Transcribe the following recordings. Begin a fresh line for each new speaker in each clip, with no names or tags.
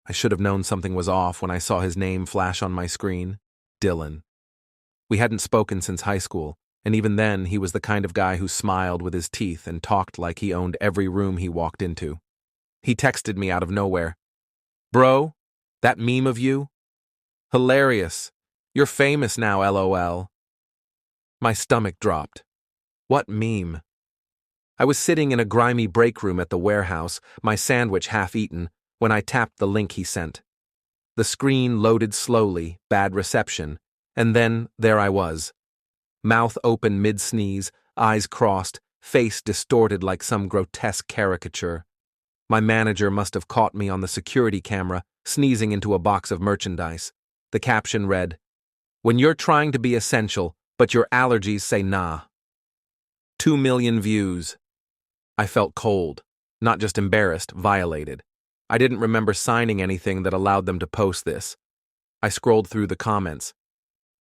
I should have known something was off when I saw his name flash on my screen. Dylan. We hadn't spoken since high school, and even then he was the kind of guy who smiled with his teeth and talked like he owned every room he walked into. He texted me out of nowhere. "Bro, that meme of you? Hilarious. You're famous now, LOL." My stomach dropped. What meme? I was sitting in a grimy break room at the warehouse, my sandwich half-eaten, when I tapped the link he sent. The screen loaded slowly, bad reception, and then there I was. Mouth open mid-sneeze, eyes crossed, face distorted like some grotesque caricature. My manager must have caught me on the security camera, sneezing into a box of merchandise. The caption read, "When you're trying to be essential, but your allergies say nah." 2 million views. I felt cold, not just embarrassed, violated. I didn't remember signing anything that allowed them to post this. I scrolled through the comments.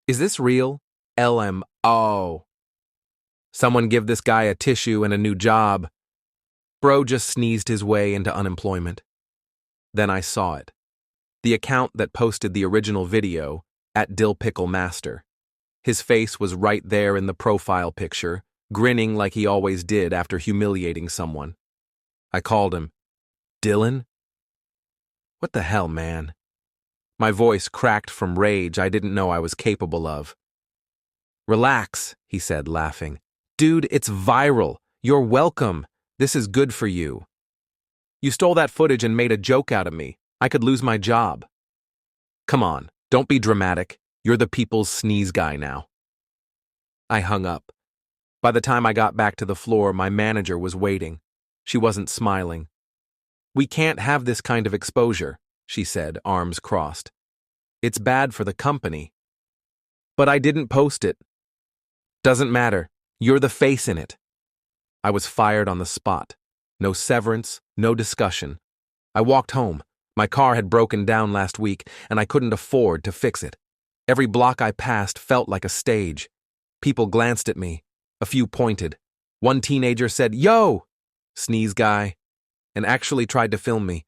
"Is this real? LMO. Someone give this guy a tissue and a new job." Bro just sneezed his way into unemployment. Then I saw it. The account that posted the original video, @DillPickleMaster. His face was right there in the profile picture, grinning like he always did after humiliating someone. I called him. "Dylan? What the hell, man?" My voice cracked from rage I didn't know I was capable of. "Relax," he said, laughing. "Dude, it's viral. You're welcome. This is good for you. You stole that footage and made a joke out of me. I could lose my job." "Come on, don't be dramatic. You're the people's sneeze guy now." I hung up. By the time I got back to the floor, my manager was waiting. She wasn't smiling. "We can't have this kind of exposure," she said, arms crossed. "It's bad for the company." "But I didn't post it." "Doesn't matter. You're the face in it." I was fired on the spot. No severance, no discussion. I walked home. My car had broken down last week, and I couldn't afford to fix it. Every block I passed felt like a stage. People glanced at me. A few pointed. One teenager said, "Yo!" Sneeze guy, and actually tried to film me.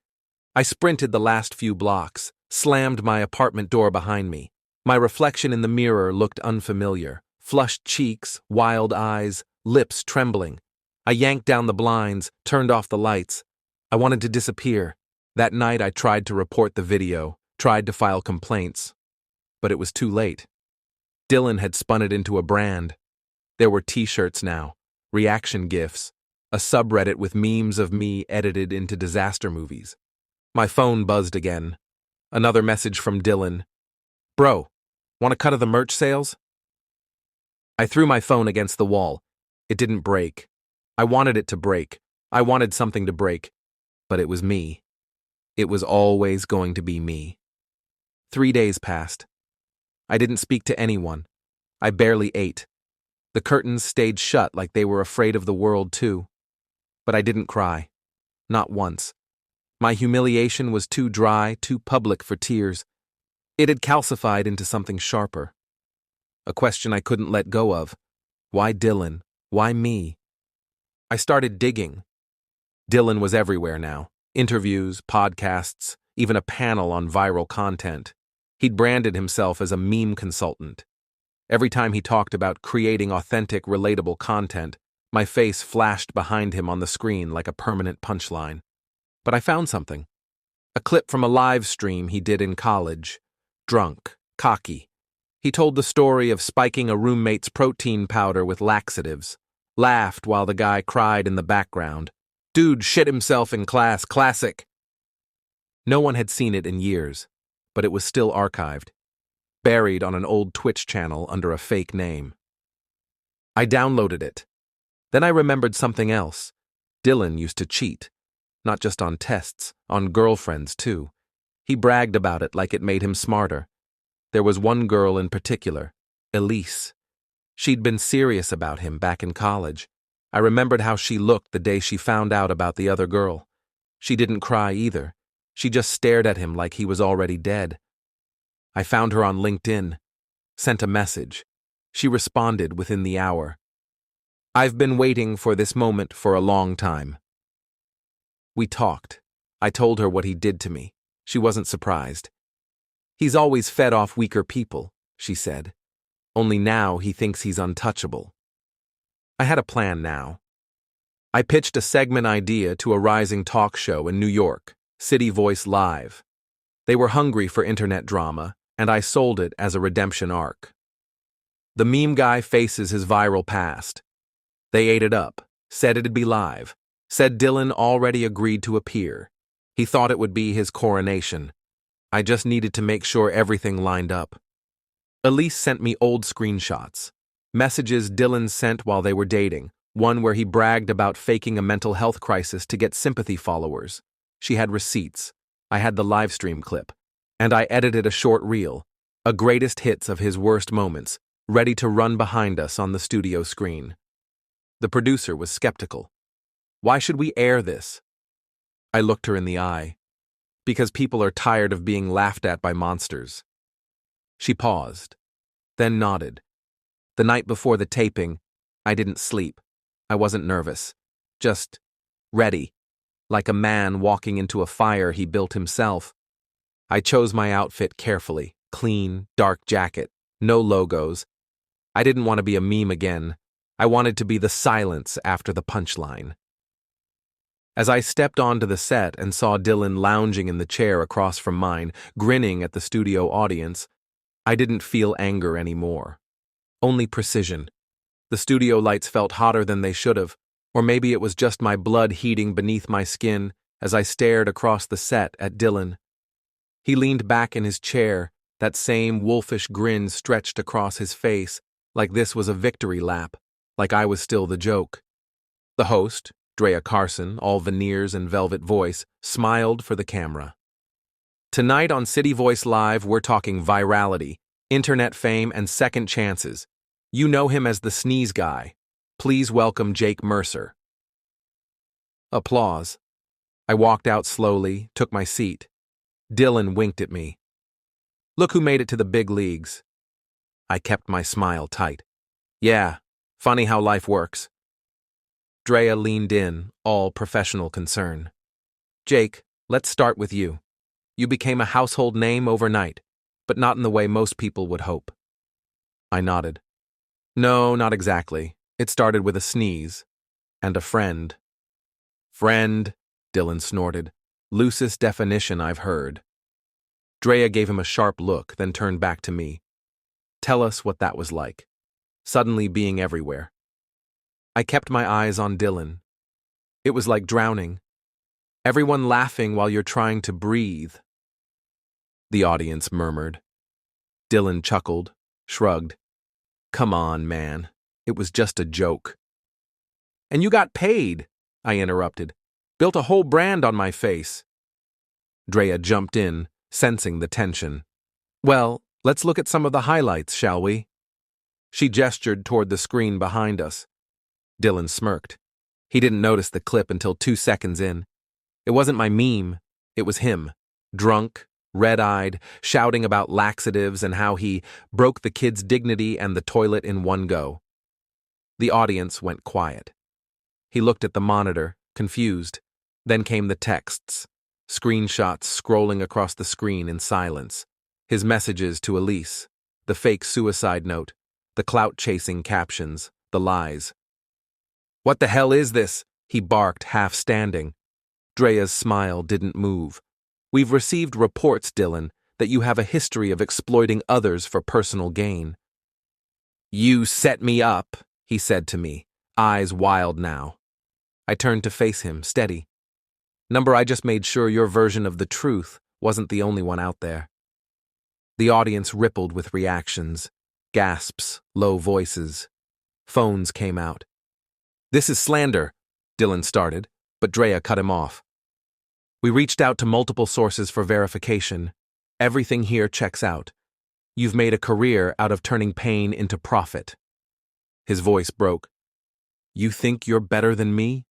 I sprinted the last few blocks, slammed my apartment door behind me. My reflection in the mirror looked unfamiliar. Flushed cheeks, wild eyes, lips trembling. I yanked down the blinds, turned off the lights. I wanted to disappear. That night I tried to report the video, tried to file complaints. But it was too late. Dylan had spun it into a brand. There were t-shirts now, reaction GIFs, a subreddit with memes of me edited into disaster movies. My phone buzzed again. Another message from Dylan. "Bro, want a cut of the merch sales?" I threw my phone against the wall. It didn't break. I wanted it to break. I wanted something to break. But it was me. It was always going to be me. 3 days passed. I didn't speak to anyone. I barely ate. The curtains stayed shut like they were afraid of the world too. But I didn't cry. Not once. My humiliation was too dry, too public for tears. It had calcified into something sharper. A question I couldn't let go of. Why Dylan? Why me? I started digging. Dylan was everywhere now. Interviews, podcasts, even a panel on viral content. He'd branded himself as a meme consultant. Every time he talked about creating authentic, relatable content, my face flashed behind him on the screen like a permanent punchline. But I found something. A clip from a live stream he did in college. Drunk, cocky. He told the story of spiking a roommate's protein powder with laxatives. Laughed while the guy cried in the background. "Dude shit himself in class, classic." No one had seen it in years, but it was still archived. Buried on an old Twitch channel under a fake name. I downloaded it. Then I remembered something else. Dylan used to cheat. Not just on tests, on girlfriends too. He bragged about it like it made him smarter. There was one girl in particular, Elise. She'd been serious about him back in college. I remembered how she looked the day she found out about the other girl. She didn't cry either. She just stared at him like he was already dead. I found her on LinkedIn. Sent a message. She responded within the hour. "I've been waiting for this moment for a long time." We talked. I told her what he did to me. She wasn't surprised. "He's always fed off weaker people," she said. "Only now he thinks he's untouchable." I had a plan now. I pitched a segment idea to a rising talk show in New York, City Voice Live. They were hungry for internet drama, and I sold it as a redemption arc. The meme guy faces his viral past. They ate it up, said it'd be live, said Dylan already agreed to appear. He thought it would be his coronation. I just needed to make sure everything lined up. Elise sent me old screenshots. Messages Dylan sent while they were dating, one where he bragged about faking a mental health crisis to get sympathy followers. She had receipts. I had the livestream clip. And I edited a short reel, a greatest hits of his worst moments, ready to run behind us on the studio screen. The producer was skeptical. "Why should we air this?" I looked her in the eye. "Because people are tired of being laughed at by monsters." She paused, then nodded. The night before the taping, I didn't sleep. I wasn't nervous. Just ready, like a man walking into a fire he built himself. I chose my outfit carefully, clean, dark jacket, no logos. I didn't want to be a meme again. I wanted to be the silence after the punchline. As I stepped onto the set and saw Dylan lounging in the chair across from mine, grinning at the studio audience, I didn't feel anger anymore. Only precision. The studio lights felt hotter than they should have, or maybe it was just my blood heating beneath my skin as I stared across the set at Dylan. He leaned back in his chair, that same wolfish grin stretched across his face, like this was a victory lap, like I was still the joke. The host, Drea Carson, all veneers and velvet voice, smiled for the camera. "Tonight on City Voice Live, we're talking virality, internet fame, and second chances. You know him as the sneeze guy. Please welcome Jake Mercer." Applause. I walked out slowly, took my seat. Dylan winked at me. "Look who made it to the big leagues." I kept my smile tight. "Yeah, funny how life works." Drea leaned in, all professional concern. "Jake, let's start with you. You became a household name overnight, but not in the way most people would hope." I nodded. "No, not exactly. It started with a sneeze. And a friend." "Friend," Dylan snorted. "Loosest definition I've heard." Drea gave him a sharp look, then turned back to me. "Tell us what that was like. Suddenly being everywhere." I kept my eyes on Dylan. It was like drowning. Everyone laughing while you're trying to breathe. The audience murmured. Dylan chuckled, shrugged. "Come on, man. It was just a joke." "And you got paid," I interrupted. "Built a whole brand on my face." Drea jumped in, sensing the tension. "Well, let's look at some of the highlights, shall we?" She gestured toward the screen behind us. Dylan smirked. He didn't notice the clip until 2 seconds in. It wasn't my meme, it was him, drunk, red-eyed, shouting about laxatives and how he broke the kid's dignity and the toilet in one go. The audience went quiet. He looked at the monitor, confused. Then came the texts, screenshots scrolling across the screen in silence. His messages to Elise, the fake suicide note, the clout-chasing captions, the lies. "What the hell is this?" he barked, half standing. Drea's smile didn't move. "We've received reports, Dylan, that you have a history of exploiting others for personal gain." "You set me up," he said to me, eyes wild now. I turned to face him, steady. "Number, I just made sure your version of the truth wasn't the only one out there." The audience rippled with reactions, gasps, low voices. Phones came out. "This is slander," Dylan started, but Drea cut him off. "We reached out to multiple sources for verification. Everything here checks out. You've made a career out of turning pain into profit." His voice broke. "You think you're better than me?"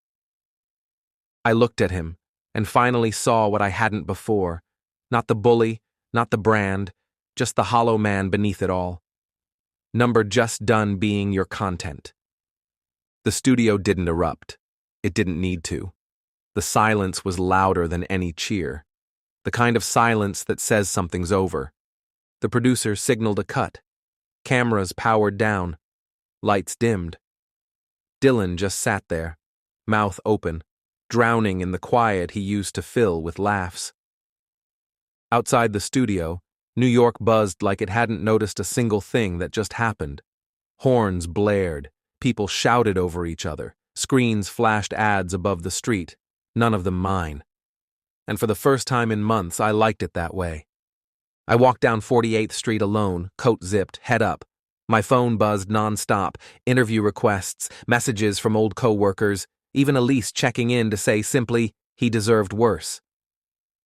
I looked at him and finally saw what I hadn't before. Not the bully, not the brand, just the hollow man beneath it all. Number just done being your content. The studio didn't erupt. It didn't need to. The silence was louder than any cheer. The kind of silence that says something's over. The producer signaled a cut. Cameras powered down. Lights dimmed. Dylan just sat there, mouth open, drowning in the quiet he used to fill with laughs. Outside the studio, New York buzzed like it hadn't noticed a single thing that just happened. Horns blared, people shouted over each other, screens flashed ads above the street, none of them mine. And for the first time in months, I liked it that way. I walked down 48th Street alone, coat zipped, head up. My phone buzzed nonstop, interview requests, messages from old co-workers, even Elise checking in to say simply, he deserved worse.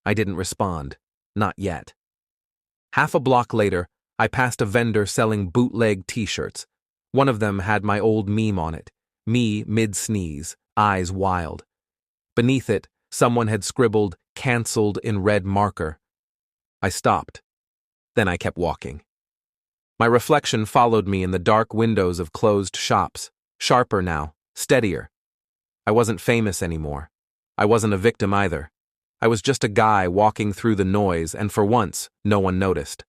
I didn't respond. Not yet. Half a block later, I passed a vendor selling bootleg t-shirts. One of them had my old meme on it, me mid-sneeze, eyes wild. Beneath it, someone had scribbled, "Cancelled" in red marker. I stopped. Then I kept walking. My reflection followed me in the dark windows of closed shops, sharper now, steadier. I wasn't famous anymore. I wasn't a victim either. I was just a guy walking through the noise, and for once, no one noticed.